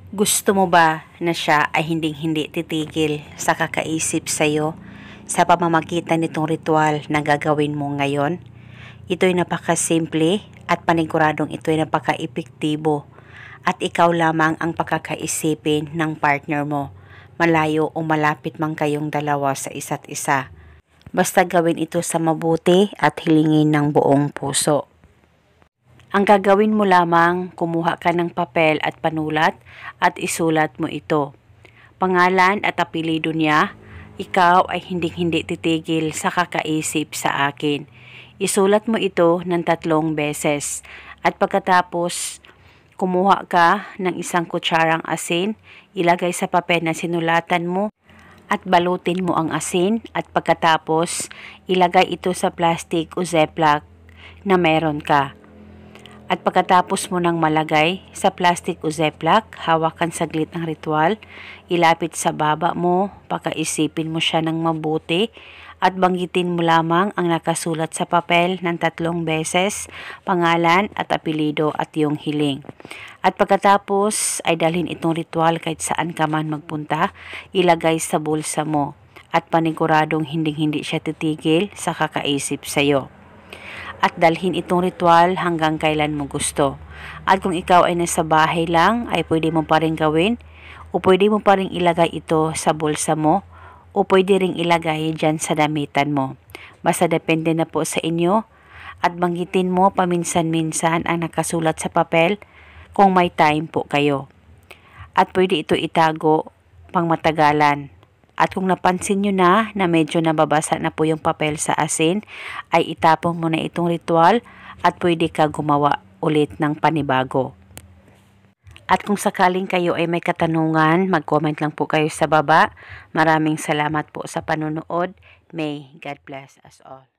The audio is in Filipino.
Gusto mo ba na siya ay hinding-hindi titigil sa kakaisip sa'yo sa pamamagitan nitong ritual na gagawin mo ngayon? Ito'y napakasimple at paniguradong ito'y napaka-epektibo at ikaw lamang ang pakakaisipin ng partner mo, malayo o malapit man kayong dalawa sa isa't isa. Basta gawin ito sa mabuti at hilingin ng buong puso. Ang gagawin mo lamang, kumuha ka ng papel at panulat at isulat mo ito. Pangalan at apelyido niya, ikaw ay hinding-hindi titigil sa kakaisip sa akin. Isulat mo ito ng 3 beses at pagkatapos kumuha ka ng 1 kutsarang asin, ilagay sa papel na sinulatan mo at balutin mo ang asin at pagkatapos ilagay ito sa plastic o ziploc na meron ka. At pagkatapos mo nang malagay sa plastic o ziploc, hawakan saglit ang ritual, ilapit sa baba mo, pakaisipin mo siya ng mabuti at banggitin mo lamang ang nakasulat sa papel ng 3 beses, pangalan at apelyido at iyong hiling. At pagkatapos ay dalhin itong ritual kahit saan ka man magpunta, ilagay sa bulsa mo at paniguradong hinding-hindi siya titigil sa kakaisip sa iyo. At dalhin itong ritual hanggang kailan mo gusto. At kung ikaw ay nasa bahay lang, ay pwede mo pa rin gawin o pwede mo pa rin ilagay ito sa bulsa mo o pwede ring ilagay dyan sa damitan mo. Basta depende na po sa inyo at banggitin mo paminsan-minsan ang nakasulat sa papel kung may time po kayo. At pwede ito itago pang matagalan. At kung napansin nyo na medyo nababasa na po yung papel sa asin, ay itapon mo na itong ritual at pwede ka gumawa ulit ng panibago. At kung sakaling kayo ay may katanungan, mag-comment lang po kayo sa baba. Maraming salamat po sa panonood. May God bless us all.